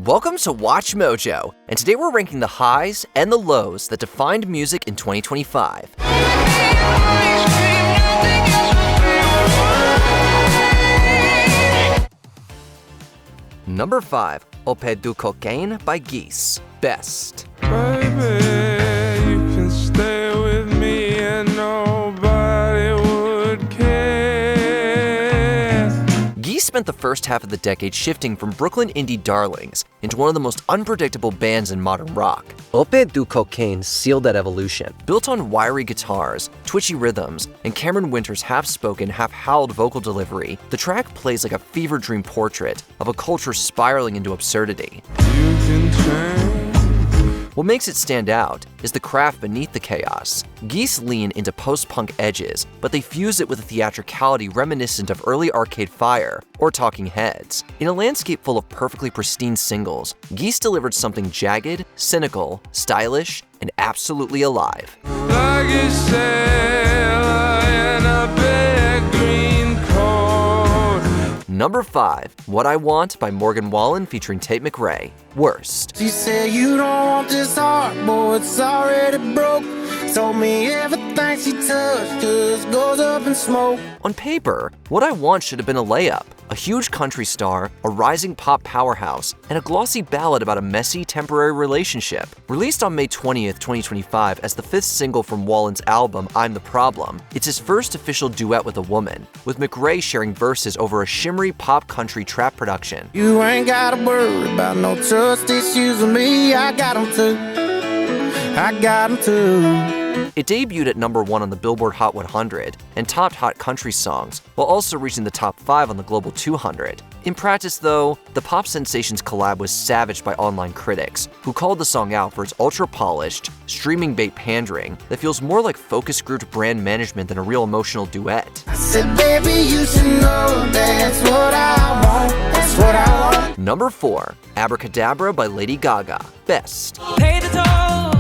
Welcome to Watch Mojo, and today we're ranking the highs and the lows that defined music in 2025. Number 5, Oped du Cocaine by Geese, Best. Baby, you can stay with me and nobody would care. Geese spent the first half of the decade shifting from Brooklyn indie darlings into one of the most unpredictable bands in modern rock. Oped du Cocaine sealed that evolution. Built on wiry guitars, twitchy rhythms, and Cameron Winter's half-spoken, half-howled vocal delivery, the track plays like a fever dream portrait of a culture spiraling into absurdity. You can change. What makes it stand out is the craft beneath the chaos. Geese lean into post-punk edges, but they fuse it with a theatricality reminiscent of early Arcade Fire or Talking Heads. In a landscape full of perfectly pristine singles, Geese delivered something jagged, cynical, stylish, and absolutely alive. Like a sailor in a big green coat. Number 5, What I Want by Morgan Wallen featuring Mcrae, Worst. She said you don't want this heart, boy, it's already broke. Told me everything she touched just goes up in smoke. On paper, What I Want should have been a layup. A huge country star, a rising pop powerhouse, and a glossy ballad about a messy, temporary relationship. Released on May 20th, 2025 as the 5th single from Wallen's album, I'm the Problem, it's his first official duet with a woman, with Mcrae sharing verses over a shimmery pop country trap production. You ain't gotta worry about no trust issues with me, I got 'em too. I got 'em too. It debuted at number 1 on the Billboard Hot 100 and topped Hot Country Songs, while also reaching the top 5 on the Global 200. In practice, though, the pop sensation's collab was savaged by online critics, who called the song out for its ultra-polished, streaming bait pandering that feels more like focus-grouped brand management than a real emotional duet. I said, baby, you should know that's what I want. That's what I want. Number 4, Abracadabra by Lady Gaga, Best. Pay the toll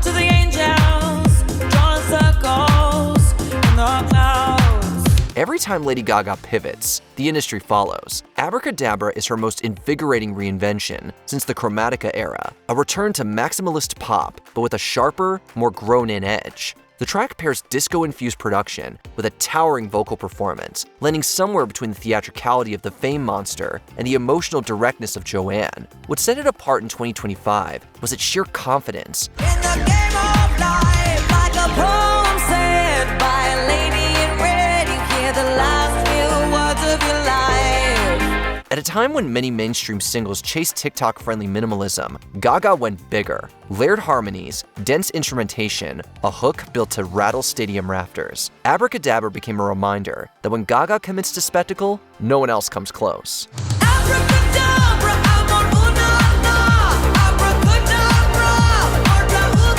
to the angels, drawing circles in the clouds. Every time Lady Gaga pivots, the industry follows. Abracadabra is her most invigorating reinvention since the Chromatica era, a return to maximalist pop, but with a sharper, more grown-in edge. The track pairs disco-infused production with a towering vocal performance, landing somewhere between the theatricality of the Fame monster and the emotional directness of Joanne. What set it apart in 2025 was its sheer confidence. In the game of life, like a poem said by a lady in red, you hear the last few words of your life. At a time when many mainstream singles chased TikTok-friendly minimalism, Gaga went bigger. Layered harmonies, dense instrumentation, a hook built to rattle stadium rafters. Abracadabra became a reminder that when Gaga commits to spectacle, no one else comes close. Abracadabra, I'm on ooh nah nah. Abracadabra, ooh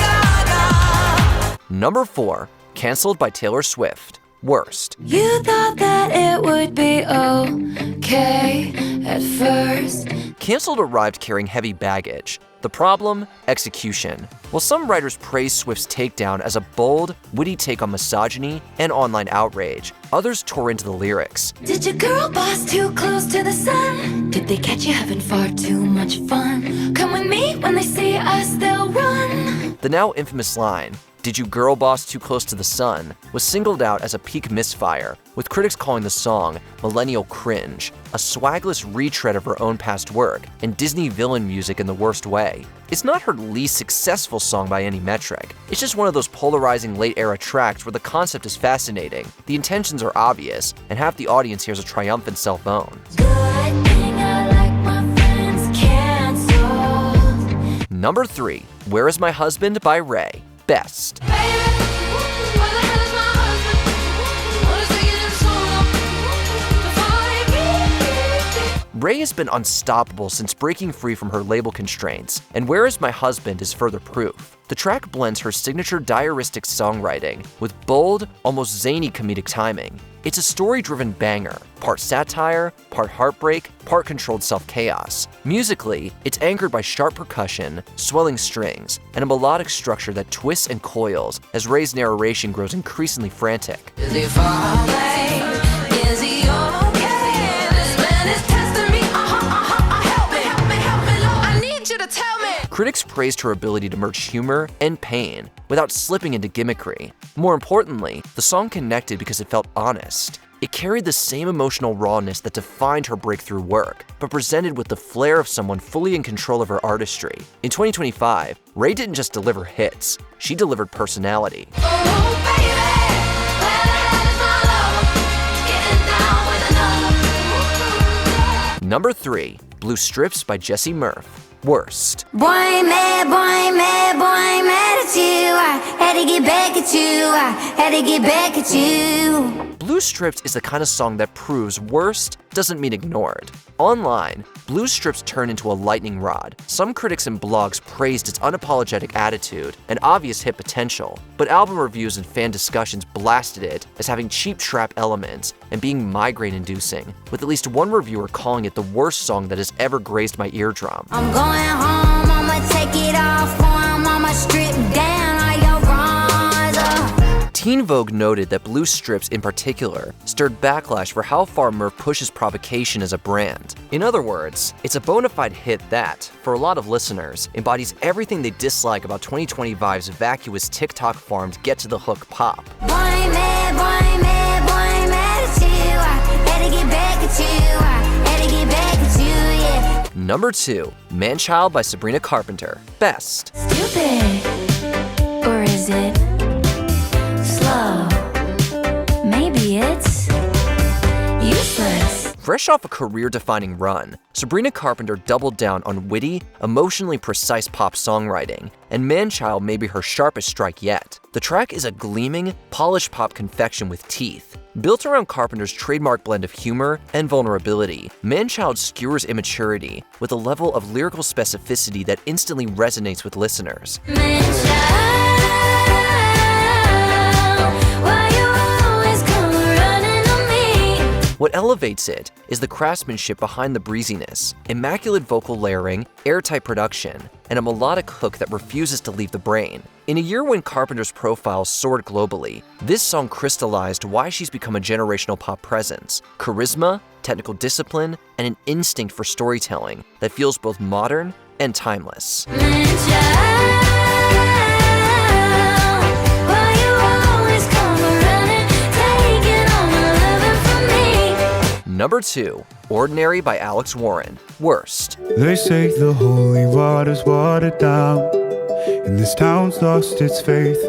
gaga. Number 4, Cancelled by Taylor Swift, Worst. You thought that it would be okay at first. Cancelled arrived carrying heavy baggage. The problem? Execution. While some writers praised Swift's takedown as a bold, witty take on misogyny and online outrage, others tore into the lyrics. Did your girl boss too close to the sun? Did they catch you having far too much fun? Come with me, when they see us, they'll run. The now infamous line, "Did you girl boss too close to the sun?" was singled out as a peak misfire, with critics calling the song millennial cringe, a swagless retread of her own past work, and Disney villain music in the worst way. It's not her least successful song by any metric. It's just one of those polarizing late-era tracks where the concept is fascinating, the intentions are obvious, and half the audience hears a triumphant self-own. Good thing I like my friends canceled. Number 3, Where Is My Husband by Raye, Best. Raye has been unstoppable since breaking free from her label constraints, and Where Is My Husband is further proof. The track blends her signature diaristic songwriting with bold, almost zany comedic timing. It's a story-driven banger, part satire, part heartbreak, part controlled self-chaos. Musically, it's anchored by sharp percussion, swelling strings, and a melodic structure that twists and coils as Raye's narration grows increasingly frantic. Is he far away? Is he okay? This man is testing me. Help me, Lord. Critics praised her ability to merge humor and pain without slipping into gimmickry. More importantly, the song connected because it felt honest. It carried the same emotional rawness that defined her breakthrough work, but presented with the flair of someone fully in control of her artistry. In 2025, Raye didn't just deliver hits, she delivered personality. Number 3, Blue Strips by Jessie Murph. Worst. Boy, mad at you. I had to get back at you. I had to get back at you. Blue Strips is the kind of song that proves worst doesn't mean ignored. Online, Blue Strips turned into a lightning rod. Some critics and blogs praised its unapologetic attitude and obvious hit potential, but album reviews and fan discussions blasted it as having cheap trap elements and being migraine-inducing, with at least one reviewer calling it the worst song that has ever grazed my eardrum. I'm going home, I'ma take it off for him, I'ma strip down all your bronzer. Teen Vogue noted that Blue Strips in particular stirred backlash for how far Murph pushes provocation as a brand. In other words, it's a bona fide hit that, for a lot of listeners, embodies everything they dislike about 2025's vacuous TikTok-farmed get-to-the-hook pop. Boy, mad at you. I had to get back at you. I had to get back at you, yeah. Number 2, Manchild by Sabrina Carpenter. Best. Stupid. Or is it slow? Maybe it's useless. Fresh off a career-defining run, Sabrina Carpenter doubled down on witty, emotionally precise pop songwriting, and Manchild may be her sharpest strike yet. The track is a gleaming, polished pop confection with teeth. Built around Carpenter's trademark blend of humor and vulnerability, Manchild skewers immaturity with a level of lyrical specificity that instantly resonates with listeners. What elevates it is the craftsmanship behind the breeziness, immaculate vocal layering, airtight production, and a melodic hook that refuses to leave the brain. In a year when Carpenter's profile soared globally, this song crystallized why she's become a generational pop presence: charisma, technical discipline, and an instinct for storytelling that feels both modern and timeless. Number 2, Ordinary by Alex Warren. Worst. They say the holy water's watered down, and this town's lost its faith.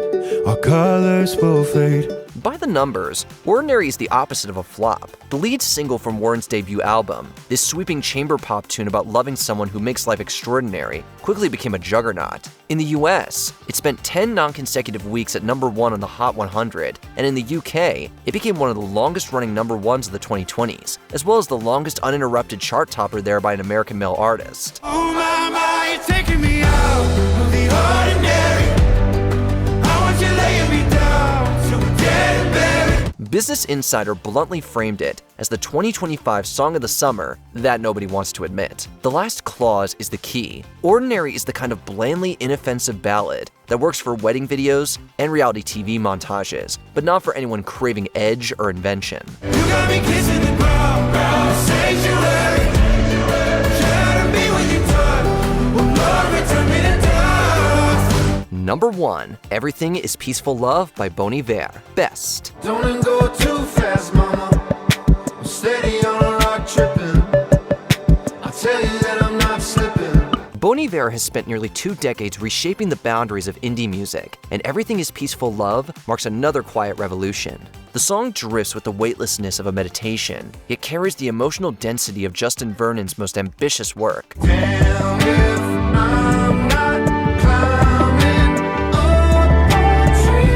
Our colors will fade. By the numbers, Ordinary is the opposite of a flop. The lead single from Warren's debut album, this sweeping chamber pop tune about loving someone who makes life extraordinary, quickly became a juggernaut. In the US, it spent 10 non-consecutive weeks at number 1 on the Hot 100, and in the UK, it became one of the longest-running number 1s of the 2020s, as well as the longest uninterrupted chart topper there by an American male artist. Oh my, you're taking me out of the ordinary. I want you laying me down so we're dead and buried. Business Insider bluntly framed it as the 2025 Song of the Summer that nobody wants to admit. The last clause is the key. Ordinary is the kind of blandly inoffensive ballad that works for wedding videos and reality TV montages, but not for anyone craving edge or invention. You got me kissing the ground, sanctuary. Shadow me when you touch, oh Lord, return me to dust. Number 1, Everything is Peaceful Love by Bon Iver. Best. Don't go too fast, mama. I'm steady on a rock tripping. I'll tell you that I'm not slipping. Bon Iver has spent nearly 2 decades reshaping the boundaries of indie music, and Everything is Peaceful Love marks another quiet revolution. The song drifts with the weightlessness of a meditation, yet carries the emotional density of Justin Vernon's most ambitious work. Damn if I'm not climbing up a tree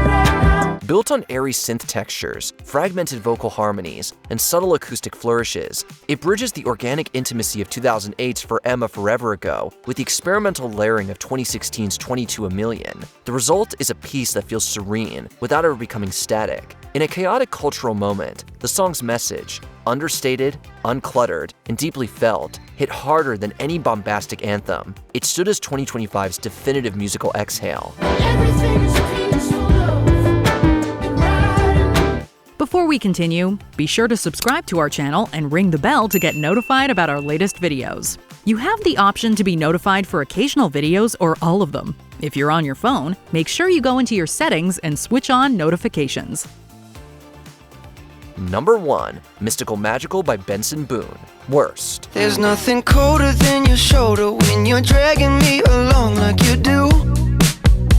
right now. Built on airy synth textures, fragmented vocal harmonies, and subtle acoustic flourishes, it bridges the organic intimacy of 2008's For Emma Forever Ago with the experimental layering of 2016's 22 A Million. The result is a piece that feels serene without ever becoming static. In a chaotic cultural moment, the song's message, understated, uncluttered, and deeply felt, hit harder than any bombastic anthem. It stood as 2025's definitive musical exhale. Before we continue, be sure to subscribe to our channel and ring the bell to get notified about our latest videos. You have the option to be notified for occasional videos or all of them. If you're on your phone, make sure you go into your settings and switch on notifications. Number 1. Mystical Magical by Benson Boone. Worst. There's nothing colder than your shoulder when you're dragging me along like you do.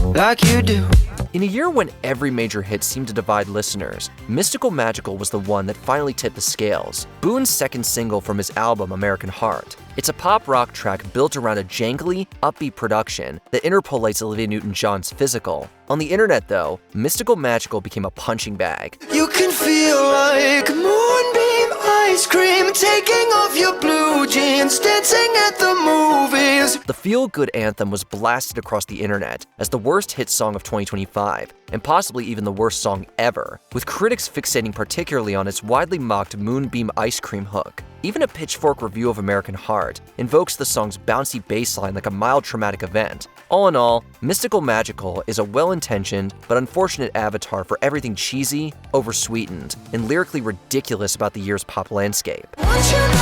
Like you do. In a year when every major hit seemed to divide listeners, Mystical Magical was the one that finally tipped the scales. Boone's second single from his album American Heart. It's a pop rock track built around a jangly, upbeat production that interpolates Olivia Newton-John's physical. On the internet though, Mystical Magical became a punching bag. You can feel like moonbeam ice cream, taking off your blue jeans, dancing at the movies. The feel-good anthem was blasted across the internet as the worst hit song of 2025, and possibly even the worst song ever, with critics fixating particularly on its widely mocked moonbeam ice cream hook. Even a Pitchfork review of American Heart invokes the song's bouncy bass line like a mild traumatic event. All in all, Mystical Magical is a well-intentioned but unfortunate avatar for everything cheesy, oversweetened, and lyrically ridiculous about the year's pop landscape. Once you know,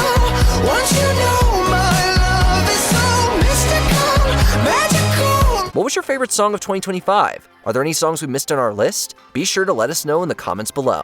my love is so mystical, magical. What was your favorite song of 2025? Are there any songs we missed on our list? Be sure to let us know in the comments below.